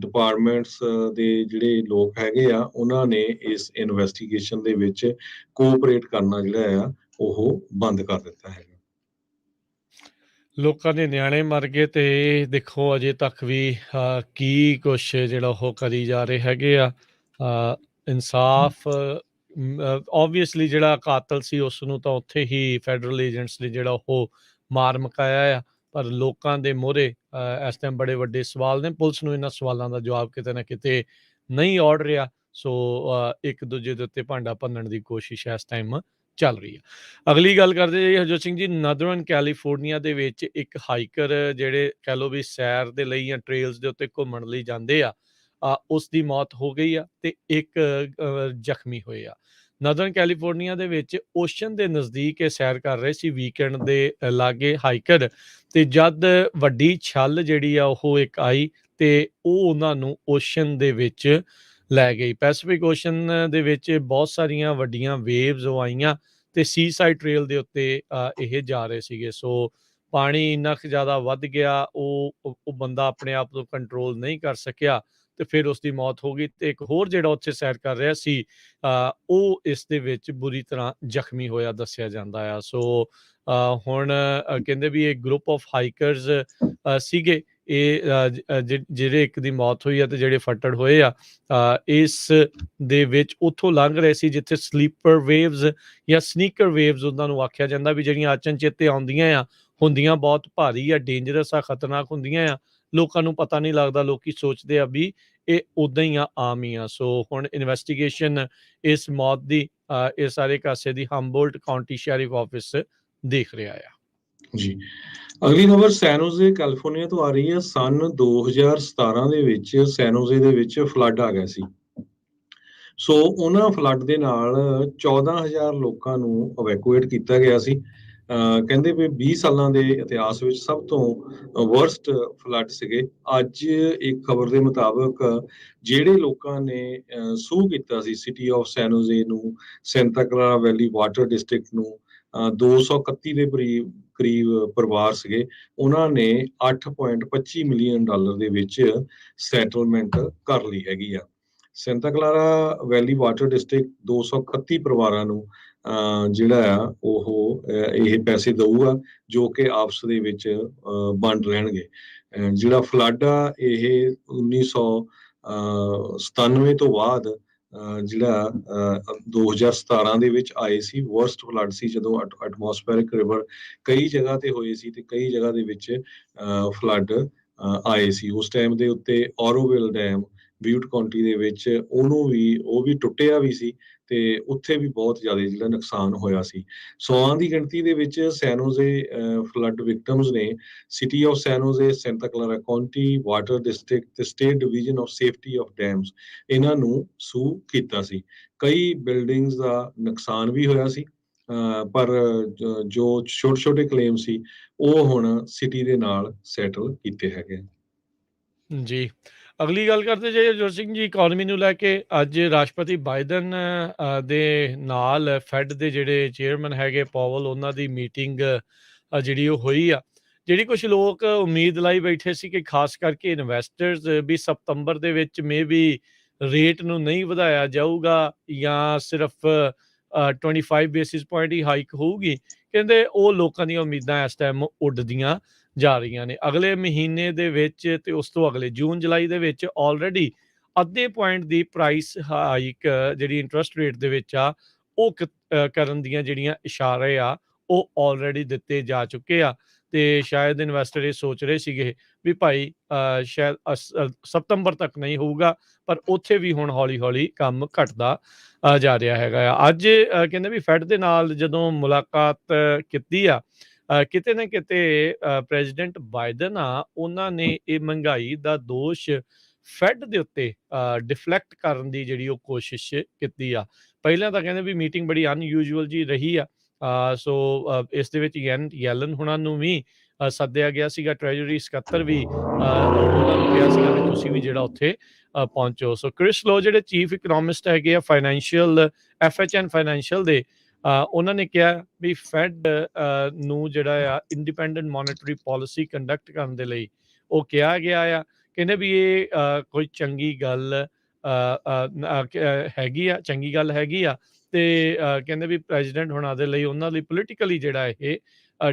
ਡਿਪਾਰਟਮੈਂਟਸ ਦੇ ਜਿਹੜੇ ਲੋਕ ਹੈਗੇ ਆ, ਉਹਨਾਂ ਨੇ ਇਸ ਇਨਵੈਸਟੀਗੇਸ਼ਨ ਦੇ ਵਿੱਚ ਕੋਆਪਰੇਟ ਕਰਨਾ ਜਿਹੜਾ ਆ ਉਹ ਬੰਦ ਕਰ ਦਿੱਤਾ ਹੈਗਾ। ਲੋਕਾਂ ਦੇ ਨਿਆਣੇ ਮਰ ਗਏ ਤੇ ਦੇਖੋ ਅਜੇ ਤੱਕ ਵੀ ਕੀ ਕੁਛ ਜਿਹੜਾ ਉਹ ਕਰੀ ਜਾ ਰਹੇ ਹੈਗੇ ਆ। ਇਨਸਾਫ ਓਬਵੀਅਸਲੀ ਜਿਹੜਾ ਕਾਤਲ ਸੀ ਉਸ ਨੂੰ ਤਾਂ ਉੱਥੇ ਹੀ ਫੈਡਰਲ ਏਜੰਟਸ ਨੇ ਜਿਹੜਾ ਉਹ ਮਾਰ ਮੁਕਾਇਆ ਆ, ਪਰ ਲੋਕਾਂ ਦੇ ਮੂਹਰੇ ਇਸ ਟਾਈਮ ਬੜੇ ਵੱਡੇ ਸਵਾਲ ਨੇ। ਪੁਲਿਸ ਨੂੰ ਇਹਨਾਂ ਸਵਾਲਾਂ ਦਾ ਜਵਾਬ ਕਿਤੇ ਨਾ ਕਿਤੇ ਨਹੀਂ ਔੜ ਰਿਹਾ। ਸੋ ਇੱਕ ਦੂਜੇ ਦੇ ਉੱਤੇ ਭਾਂਡਾ ਭੰਨਣ ਦੀ ਕੋਸ਼ਿਸ਼ ਇਸ ਟਾਈਮ ਚੱਲ ਰਹੀ ਹੈ। ਅਗਲੀ ਗੱਲ ਕਰਦੇ ਜੀ ਹਰਜੋਤ ਸਿੰਘ ਜੀ, ਨਦਰਨ ਕੈਲੀਫੋਰਨੀਆ ਦੇ ਵਿੱਚ ਇੱਕ ਹਾਈਕਰ ਜਿਹੜੇ ਕਹਿ ਲਓ ਵੀ ਸੈਰ ਦੇ ਲਈ ਜਾਂ ਟ੍ਰੇਲਸ ਦੇ ਉੱਤੇ ਘੁੰਮਣ ਲਈ ਜਾਂਦੇ ਆ, ਉਸ ਦੀ ਮੌਤ ਹੋ ਗਈ ਆ ਤੇ ਇੱਕ ਜ਼ਖਮੀ ਹੋਏ ਆ। ਨਦਰਨ ਕੈਲੀਫੋਰਨੀਆ ਦੇ ਵਿੱਚ ਓਸ਼ਨ ਦੇ ਨਜ਼ਦੀਕ ਇਹ ਸੈਰ ਕਰ ਰਹੇ ਸੀ ਵੀਕਐਂਡ ਦੇ ਲਾਗੇ ਹਾਈਕਰ, ਤੇ ਜਦ ਵੱਡੀ ਛੱਲ ਜਿਹੜੀ ਆ ਉਹ ਇੱਕ ਆਈ ਤੇ ਉਹ ਉਹਨਾਂ ਨੂੰ ਓਸ਼ਨ ਦੇ ਵਿੱਚ ਲੈ ਗਈ। ਪੈਸੀਫਿਕ ਓਸ਼ਨ ਦੇ ਵਿੱਚ ਬਹੁਤ ਸਾਰੀਆਂ ਵੱਡੀਆਂ ਵੇਵਜ਼ ਉਹ ਆਈਆਂ ਤੇ ਸੀ ਸਾਈਡ ਟ੍ਰੇਲ ਦੇ ਉੱਤੇ ਇਹ ਜਾ ਰਹੇ ਸੀਗੇ। ਸੋ ਪਾਣੀ ਇੰਨਾ ਕੁ ਜ਼ਿਆਦਾ ਵੱਧ ਗਿਆ, ਉਹ ਬੰਦਾ ਆਪਣੇ ਆਪ ਤੋਂ ਕੰਟਰੋਲ ਨਹੀਂ ਕਰ ਸਕਿਆ ਤੇ ਫਿਰ ਉਸ ਦੀ ਮੌਤ ਹੋ ਗਈ। ਤੇ ਇੱਕ ਹੋਰ ਜਿਹੜਾ ਉੱਥੇ ਸੈਰ ਕਰ ਰਿਹਾ ਸੀ ਉਹ ਇਸ ਦੇ ਵਿੱਚ ਬੁਰੀ ਤਰ੍ਹਾਂ ਜ਼ਖਮੀ ਹੋਇਆ ਦੱਸਿਆ ਜਾਂਦਾ ਆ। ਸੋ ਹੁਣ ਕਹਿੰਦੇ ਵੀ ਇਹ ਗਰੁੱਪ ਆਫ ਹਾਈਕਰਸ ਸੀਗੇ, ਇਹ ਜਿਹੜੇ ਇੱਕ ਦੀ ਮੌਤ ਹੋਈ ਆ ਤੇ ਜਿਹੜੇ ਫੱਟੜ ਹੋਏ ਆ ਇਸ ਦੇ ਵਿੱਚ ਉੱਥੋਂ ਲੰਘ ਰਹੇ ਸੀ ਜਿੱਥੇ ਸਲੀਪਰ ਵੇਵਜ਼ ਜਾਂ ਸਨੀਕਰ ਵੇਵਜ਼ ਉਹਨਾਂ ਨੂੰ ਆਖਿਆ ਜਾਂਦਾ, ਵੀ ਜਿਹੜੀਆਂ ਅਚਨਚੇਤੇ ਆਉਂਦੀਆਂ ਆ, ਹੁੰਦੀਆਂ ਬਹੁਤ ਭਾਰੀ ਆ, ਡੇਂਜਰਸ ਆ, ਖਤਰਨਾਕ ਹੁੰਦੀਆਂ ਆ। ਲੋਕਾਂ ਨੂੰ ਪਤਾ ਨਹੀਂ ਲੱਗਦਾ, ਲੋਕੀ ਸੋਚਦੇ ਆ ਵੀ ਇਹ ਉਦਾਂ ਹੀ ਆ, ਆਮ ਹੀ ਆ। ਸੋ ਹੁਣ ਇਨਵੈਸਟੀਗੇਸ਼ਨ ਇਸ ਮੌਤ ਦੀ ਇਹ ਸਾਰੇ ਕਾਸੇ ਦੀ ਹੰਬੋਲਟ ਕਾਉਂਟੀ ਸ਼ੈਰਿਫ ਆਫਿਸ ਦੇਖ ਰਿਹਾ ਆ। ਜੀ, ਅਗਲੀ ਖਬਰ ਸੈਨੋਜ਼ੇ ਕੈਲੀਫੋਰਨੀਆ ਤੋਂ ਆ ਰਹੀ ਹੈ। ਸਨ 2017 ਦੇ ਵਿੱਚ ਸੈਨੋਜ਼ੇ ਦੇ ਵਿੱਚ ਫਲੱਡ ਆ ਗਿਆ ਸੀ। ਸੋ ਉਹਨਾਂ ਫਲੱਡ ਦੇ ਨਾਲ 14,000 ਲੋਕਾਂ ਨੂੰ ਇਵੈਕੂਏਟ ਕੀਤਾ ਗਿਆ ਸੀ ਕਹਿੰਦੇ ਵੀ 20 ਸਾਲਾਂ ਦੇ ਇਤਿਹਾਸ ਵਿੱਚ ਸਭ ਤੋਂ ਵਰਸਟ ਫਲੱਡ ਸੀਗੇ। ਅੱਜ ਇੱਕ ਖਬਰ ਦੇ ਮੁਤਾਬਕ ਜਿਹੜੇ ਲੋਕਾਂ ਨੇ ਸੂ ਕੀਤਾ ਸੀ ਸਿਟੀ ਆਫ ਸੈਨੋਜ਼ੇ ਨੂੰ, ਸੈਂਟਾ ਕਲਾਰਾ ਵੈਲੀ ਵਾਟਰ ਡਿਸਟ੍ਰਿਕਟ ਨੂੰ, 231 ਦੇ ਕਰੀਬ ਪਰਿਵਾਰ ਸੀਗੇ, ਉਹਨਾਂ ਨੇ $8.25 ਮਿਲੀਅਨ ਦੇ ਵਿੱਚ ਸੈਟਲਮੈਂਟ ਕਰ ਲਈ ਹੈਗੀ ਆ। ਸੈਂਟਾ ਕਲਾਰਾ ਵੈਲੀ ਵਾਟਰ ਡਿਸਟ੍ਰਿਕਟ 231 ਪਰਿਵਾਰਾਂ ਨੂੰ ਜਿਹੜਾ ਆ ਉਹ ਇਹ ਪੈਸੇ ਦਊਗਾ, ਜੋ ਕਿ ਆਪਸ ਦੇ ਵਿੱਚ ਵੰਡ ਲੈਣਗੇ। ਜਿਹੜਾ ਫਲੱਡ ਆ ਇਹ 1997 ਤੋਂ ਬਾਅਦ ਜਿਹੜਾ 2017 ਦੇ ਵਿੱਚ ਆਏ ਸੀ, ਵਰਸਟ ਫਲੱਡ ਸੀ, ਜਦੋਂ ਐਟਮੋਸਫੇਰਿਕ ਰਿਵਰ ਕਈ ਜਗ੍ਹਾ ਤੇ ਹੋਏ ਸੀ ਤੇ ਕਈ ਜਗ੍ਹਾ ਦੇ ਵਿੱਚ ਫਲੱਡ ਆਏ ਸੀ। ਉਸ ਟਾਈਮ ਦੇ ਉੱਤੇ ਔਰੋਵਿਲ ਡੈਮ ਬਿਊਟ ਕਾਉਂਟੀ ਦੇ ਵਿੱਚ ਉਹ ਵੀ ਟੁੱਟਿਆ ਵੀ ਸੀ ਤੇ ਉੱਥੇ ਵੀ ਬਹੁਤ ਜ਼ਿਆਦਾ ਜਿਹੜਾ ਨੁਕਸਾਨ ਹੋਇਆ ਸੀ। 100 ਦੀ ਗਿਣਤੀ ਦੇ ਵਿੱਚ ਸੈਨੋਜ਼ੇ ਫਲੱਡ ਵਿਕਟਮਸ ਨੇ city of San Jose, Santa Clara county, water district ਤੇ state division of safety of dams ਇਹਨਾਂ ਨੂੰ ਸੂ ਕੀਤਾ ਸੀ। ਕਈ ਬਿਲਡਿੰਗਸ ਦਾ ਨੁਕਸਾਨ ਵੀ ਹੋਇਆ ਸੀ, ਪਰ ਜੋ ਛੋਟੇ ਛੋਟੇ ਕਲੇਮ ਸੀ ਉਹ ਹੁਣ ਸਿਟੀ ਦੇ ਨਾਲ ਸੈਟਲ ਕੀਤੇ ਹੈਗੇ। ਜੀ, ਅਗਲੀ ਗੱਲ ਕਰਦੇ ਜਾਈਏ ਜੋਤ ਸਿੰਘ ਜੀ, ਇਕੋਨਮੀ ਨੂੰ ਲੈ ਕੇ ਅੱਜ ਰਾਸ਼ਟਰਪਤੀ ਬਾਈਡਨ ਦੇ ਨਾਲ ਫੈਡ ਦੇ ਜਿਹੜੇ ਚੇਅਰਮੈਨ ਹੈਗੇ ਪਾਵਲ, ਉਹਨਾਂ ਦੀ ਮੀਟਿੰਗ ਜਿਹੜੀ ਉਹ ਹੋਈ ਆ। ਜਿਹੜੀ ਕੁਝ ਲੋਕ ਉਮੀਦ ਲਾਈ ਬੈਠੇ ਸੀ ਕਿ ਖਾਸ ਕਰਕੇ ਇਨਵੈਸਟਰਸ ਵੀ ਸਤੰਬਰ ਦੇ ਵਿੱਚ ਵੀ ਰੇਟ ਨੂੰ ਨਹੀਂ ਵਧਾਇਆ ਜਾਊਗਾ ਜਾਂ ਸਿਰਫ 25 ਬੇਸਿਸ ਪੁਆਇੰਟ ਹੀ ਹਾਈਕ ਹੋਊਗੀ, ਕਹਿੰਦੇ ਉਹ ਲੋਕਾਂ ਦੀਆਂ ਉਮੀਦਾਂ ਇਸ ਟਾਈਮ ਉੱਡਦੀਆਂ ਜਾ ਰਹੀਆਂ ਨੇ। ਅਗਲੇ ਮਹੀਨੇ ਦੇ ਵਿੱਚ ਤੇ ਉਸ ਤੋਂ ਅਗਲੇ ਜੂਨ ਜੁਲਾਈ ਦੇ ਵਿੱਚ ਆਲਰੇਡੀ ਅੱਧੇ ਪੁਆਇੰਟ ਦੀ ਪ੍ਰਾਈਸ ਹਾਈਕ ਜਿਹੜੀ ਇੰਟਰਸਟ ਰੇਟ ਦੇ ਵਿੱਚ ਆ ਉਹ ਕਰਨ ਦੀਆਂ ਜਿਹੜੀਆਂ ਇਸ਼ਾਰੇ ਆ ਉਹ ਆਲਰੇਡੀ ਦਿੱਤੇ ਜਾ ਚੁੱਕੇ ਆ। ਤੇ ਸ਼ਾਇਦ ਇਨਵੈਸਟਰ ਇਹ ਸੋਚ ਰਹੇ ਸੀਗੇ ਵੀ ਭਾਈ ਸ਼ਾਇਦ ਸਤੰਬਰ ਤੱਕ ਨਹੀਂ ਹੋਊਗਾ, ਪਰ ਉੱਥੇ ਵੀ ਹੁਣ ਹੌਲੀ ਹੌਲੀ ਕੰਮ ਘਟਦਾ ਜਾ ਰਿਹਾ ਹੈਗਾ ਆ। ਅੱਜ ਕਹਿੰਦੇ ਵੀ ਫੈਡ ਦੇ ਨਾਲ ਜਦੋਂ ਮੁਲਾਕਾਤ ਕੀਤੀ ਆ, ਕਿਤੇ ਨਾ ਕਿਤੇ ਪ੍ਰੈਜ਼ੀਡੈਂਟ ਬਾਈਡਨ ਆ, ਉਹਨਾਂ ਨੇ ਇਹ ਮਹਿੰਗਾਈ ਦਾ ਦੋਸ਼ ਫੈਡ ਦੇ ਉੱਤੇ ਡਿਫਲੈਕਟ ਕਰਨ ਦੀ ਜਿਹੜੀ ਉਹ ਕੋਸ਼ਿਸ਼ ਕੀਤੀ ਆ। ਪਹਿਲਾਂ ਤਾਂ ਕਹਿੰਦੇ ਵੀ ਮੀਟਿੰਗ ਬੜੀ ਅਨਯੂਜੂਅਲ ਜੀ ਰਹੀ ਆ, ਸੋ ਇਸ ਦੇ ਵਿੱਚ ਯੈਲਨ ਹੁਣਾਂ ਨੂੰ ਵੀ ਸੱਦਿਆ ਗਿਆ ਸੀਗਾ, ਟ੍ਰੈਜਰੀ ਸਕੱਤਰ ਵੀ ਉਹਨਾਂ ਨੂੰ ਕਿਹਾ ਸੀਗਾ ਵੀ ਤੁਸੀਂ ਵੀ ਜਿਹੜਾ ਉੱਥੇ ਪਹੁੰਚੋ। ਸੋ ਕ੍ਰਿਸ ਲੋ ਜਿਹੜੇ ਚੀਫ ਇਕਨੋਮਿਸਟ ਹੈਗੇ ਆ ਫਾਈਨੈਂਸ਼ੀਅਲ FHN ਫਾਈਨੈਂਸ਼ੀਅਲ ਦੇ, ਉਹਨਾਂ ਨੇ ਕਿਹਾ ਵੀ ਫੈਡ ਨੂੰ ਜਿਹੜਾ ਆ ਇੰਡੀਪੈਂਡੈਂਟ ਮੋਨਿਟਰੀ ਪਾਲਿਸੀ ਕੰਡਕਟ ਕਰਨ ਦੇ ਲਈ ਉਹ ਕਿਹਾ ਗਿਆ ਆ। ਕਹਿੰਦੇ ਵੀ ਇਹ ਕੋਈ ਚੰਗੀ ਗੱਲ ਹੈਗੀ ਆ ਤੇ ਕਹਿੰਦੇ ਵੀ ਪ੍ਰੈਜ਼ੀਡੈਂਟ ਹੋਣਾ ਦੇ ਲਈ ਉਹਨਾਂ ਲਈ ਪੋਲੀਟੀਕਲੀ ਜਿਹੜਾ ਇਹ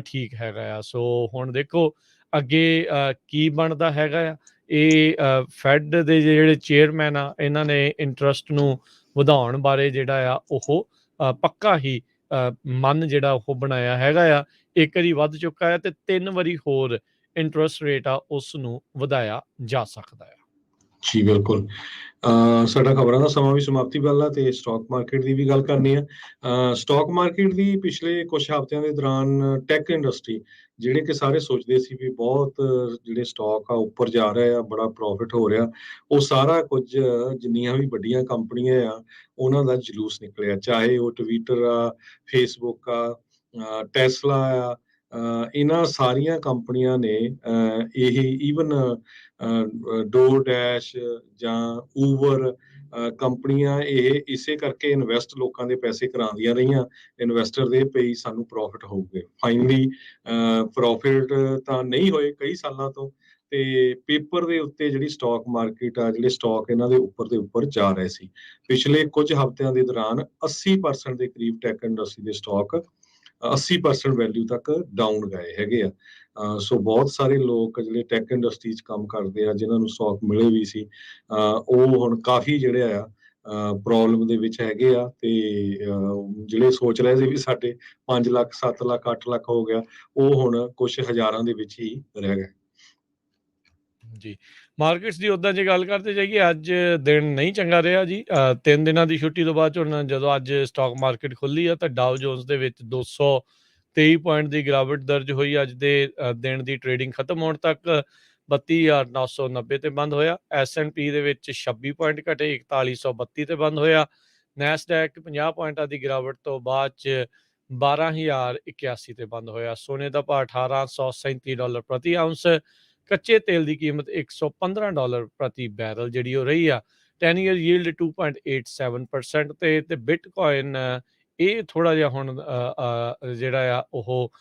ਠੀਕ ਹੈਗਾ ਆ। ਸੋ ਹੁਣ ਦੇਖੋ ਅੱਗੇ ਕੀ ਬਣਦਾ ਹੈਗਾ ਆ। ਇਹ ਫੈਡ ਦੇ ਜਿਹੜੇ ਚੇਅਰਮੈਨ ਆ, ਇਹਨਾਂ ਨੇ ਇੰਟਰਸਟ ਨੂੰ ਵਧਾਉਣ ਬਾਰੇ ਜਿਹੜਾ ਆ ਉਹ ਪੱਕਾ ਹੀ ਮਨ ਜਿਹੜਾ ਉਹ ਬਣਾਇਆ ਹੈਗਾ ਆ। ਇੱਕ ਵਾਰੀ ਵੱਧ ਚੁੱਕਾ ਹੈ ਤੇ 3 ਵਾਰੀ ਹੋਰ ਇੰਟਰਸਟ ਰੇਟ ਆ ਉਸ ਨੂੰ ਵਧਾਇਆ ਜਾ ਸਕਦਾ ਆ। ਜੀ ਬਿਲਕੁਲ। ਸਾਡਾ ਖਬਰਾਂ ਦਾ ਸਮਾਂ ਵੀ ਸਮਾਪਤੀ ਵੱਲ ਆ ਤੇ ਸਟਾਕ ਮਾਰਕੀਟ ਦੀ ਵੀ ਗੱਲ ਕਰਨੀ ਆ। ਸਟਾਕ ਮਾਰਕੀਟ ਦੀ ਪਿਛਲੇ ਕੁਝ ਹਫ਼ਤਿਆਂ ਦੇ ਦੌਰਾਨ ਟੈਕ ਇੰਡਸਟਰੀ, ਜਿਹੜੇ ਕਿ ਸਾਰੇ ਸੋਚਦੇ ਸੀ ਵੀ ਬਹੁਤ ਜਿਹੜੇ ਸਟਾਕ ਆ ਉੱਪਰ ਜਾ ਰਹੇ ਆ, ਬੜਾ ਪ੍ਰੋਫਿਟ ਹੋ ਰਿਹਾ, ਉਹ ਸਾਰਾ ਕੁਝ ਜਿੰਨੀਆਂ ਵੀ ਵੱਡੀਆਂ ਕੰਪਨੀਆਂ ਆ ਉਹਨਾਂ ਦਾ ਜਲੂਸ ਨਿਕਲਿਆ, ਚਾਹੇ ਉਹ ਟਵਿੱਟਰ ਆ, ਫੇਸਬੁੱਕ ਆ, ਟੈਸਲਾ ਆ। ਇਹਨਾਂ ਸਾਰੀਆਂ ਕੰਪਨੀਆਂ ਨੇ ਇਹ ਈਵਨ ਡੋਰ ਡੈਸ਼ ਜਾਂ ਊਬਰ ਕੰਪਨੀਆਂ ਇਹ ਇਸੇ ਕਰਕੇ ਇਨਵੈਸਟ ਲੋਕਾਂ ਦੇ ਪੈਸੇ ਕਰਾਉਂਦੀਆਂ ਰਹੀਆਂ, ਇਨਵੈਸਟਰ ਦੇ ਪਈ ਸਾਨੂੰ ਪ੍ਰੋਫਿਟ ਹੋਊਗੇ। ਫਾਈਨਲੀ ਪ੍ਰੋਫਿਟ ਤਾਂ ਨਹੀਂ ਹੋਏ ਕਈ ਸਾਲਾਂ ਤੋਂ, ਤੇ ਪੇਪਰ ਦੇ ਉੱਤੇ ਜਿਹੜੀ ਸਟਾਕ ਮਾਰਕੀਟ ਆ, ਜਿਹੜੇ ਸਟਾਕ ਇਹਨਾਂ ਦੇ ਉੱਪਰ ਜਾ ਰਹੇ ਸੀ। ਪਿਛਲੇ ਕੁਝ ਹਫ਼ਤਿਆਂ ਦੇ ਦੌਰਾਨ 80% ਦੇ ਕਰੀਬ ਟੈਕ ਇੰਡਸਟਰੀ ਦੇ ਸਟਾਕ 80% ਵੈਲਿਊ ਤੱਕ ਡਾਊਨ ਗਏ ਹੈਗੇ ਆ। ਸੋ ਬਹੁਤ ਸਾਰੇ ਲੋਕ ਜਿਹੜੇ ਟੈਕ ਇੰਡਸਟਰੀ 'ਚ ਕੰਮ ਕਰਦੇ ਆ, ਜਿਨ੍ਹਾਂ ਨੂੰ ਸਟਾਕ ਮਿਲੇ ਵੀ ਸੀ, ਉਹ ਹੁਣ ਕਾਫੀ ਜਿਹੜੇ ਆ ਪ੍ਰੋਬਲਮ ਦੇ ਵਿੱਚ ਹੈਗੇ ਆ। ਤੇ ਜਿਹੜੇ ਸੋਚ ਰਹੇ ਸੀ ਵੀ ਸਾਡੇ 5 ਲੱਖ 7 ਲੱਖ 8 ਲੱਖ ਹੋ ਗਿਆ, ਉਹ ਹੁਣ ਕੁਝ ਹਜ਼ਾਰਾਂ ਦੇ ਵਿੱਚ ਹੀ ਰਹਿ ਗਏ। ਜੀ, ਮਾਰਕੀਟਸ ਦੀ ਉੱਦਾਂ ਜੇ ਗੱਲ ਕਰਦੇ ਜਾਈਏ, ਅੱਜ ਦਿਨ ਨਹੀਂ ਚੰਗਾ ਰਿਹਾ ਜੀ। 3 ਦਿਨਾਂ ਦੀ ਛੁੱਟੀ ਤੋਂ ਬਾਅਦ ਹੁਣ ਜਦੋਂ ਅੱਜ ਸਟਾਕ ਮਾਰਕੀਟ ਖੁੱਲੀ ਆ ਤਾਂ ਡਾਓ ਜੋਨਸ ਦੇ ਵਿੱਚ 223 ਪੁਆਇੰਟ ਦੀ ਗਿਰਾਵਟ ਦਰਜ ਹੋਈ। ਅੱਜ ਦੇ ਦਿਨ ਦੀ ਟ੍ਰੇਡਿੰਗ ਖਤਮ ਹੋਣ ਤੱਕ 32,990 ਤੇ ਬੰਦ ਹੋਇਆ। S&P ਦੇ ਵਿੱਚ 26 ਪੁਆਇੰਟ ਘਟੇ, 4132 ਤੇ ਬੰਦ ਹੋਇਆ। ਨੈਸਡੈਕ 50 ਪੁਆਇੰਟਾਂ ਦੀ ਗਿਰਾਵਟ ਤੋਂ ਬਾਅਦ 'ਚ 12,081 ਤੇ ਬੰਦ ਹੋਇਆ। ਸੋਨੇ ਦਾ ਭਾਅ $1837 ਪ੍ਰਤੀ ਆਉਂਸ। ਕੱਚੇ ਤੇਲ ਦੀ ਕੀਮਤ $115 ਪ੍ਰਤੀ ਬੈਰਲ ਜਿਹੜੀ ਉਹ ਰਹੀ ਆ। 10 ਈਅਰ ਯੀਲਡ 2.87% ਤੇ ਬਿਟਕੋਇਨ ਇਹ ਥੋੜ੍ਹਾ ਜਿਹਾ ਹੁਣ ਜਿਹੜਾ ਆ ਉਹ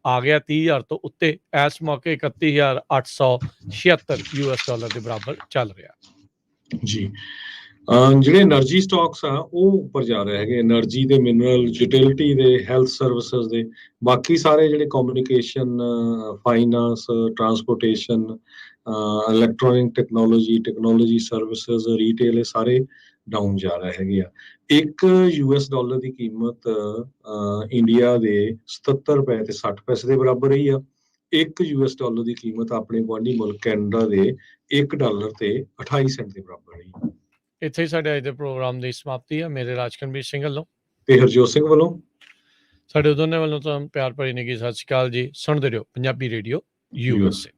ਆ ਗਿਆ 30,000 ਤੋਂ ਉੱਤੇ। ਇਸ ਮੌਕੇ 31,876 US ਡਾਲਰ ਦੇ ਬਰਾਬਰ ਚੱਲ ਰਿਹਾ। ਜੀ ਜਿਹੜੇ એનર્ਜੀ ਸਟਾਕਸ ਆ ਉਹ ਉੱਪਰ ਜਾ ਰਹੇ ਹੈਗੇ। એનર્ਜੀ ਦੇ, ਮਿਨਰਲ, ਯੂਟਿਲਿਟੀ ਦੇ, ਹੈਲਥ ਸਰਵਿਸਿਜ਼ ਦੇ। ਬਾਕੀ ਸਾਰੇ ਜਿਹੜੇ communication, finance, transportation, electronic technology services, retail, ਇਹ ਸਾਰੇ ਡਾਊਨ ਜਾ ਰਹੇ ਹੈਗੇ ਆ। ਇੱਕ US ਡਾਲਰ ਦੀ ਕੀਮਤ ਇੰਡੀਆ ਦੇ 77 ਰੁਪਏ ਤੇ 60 ਪੈਸੇ ਦੇ ਬਰਾਬਰ ਰਹੀ ਆ। ਇੱਕ US ਡਾਲਰ ਦੀ ਕੀਮਤ ਆਪਣੇ ਗੁਆਂਢੀ ਮੁਲਕ ਕੈਨੇਡਾ ਦੇ $1 ਤੇ 28 ਸੈਂਟ ਦੇ ਬਰਾਬਰ ਰਹੀ। ਇੱਥੇ ਹੀ ਸਾਡੇ ਅੱਜ ਦੇ ਪ੍ਰੋਗਰਾਮ ਦੀ ਸਮਾਪਤੀ ਆ। ਮੇਰੇ ਰਾਜਕਨਵੀਰ ਸਿੰਘ ਵੱਲੋਂ ਤੇ ਹਰਜੋਤ ਸਿੰਘ ਵੱਲੋਂ ਸਾਡੇ ਦੋਨੇ ਵੱਲੋਂ ਤੁਹਾਨੂੰ ਪਿਆਰ ਭਰੀ ਨਿੱਘੀ ਸਤਿ ਸ਼੍ਰੀ ਅਕਾਲ ਜੀ। ਸੁਣਦੇ ਰਹੋ ਪੰਜਾਬੀ ਰੇਡੀਓ USA।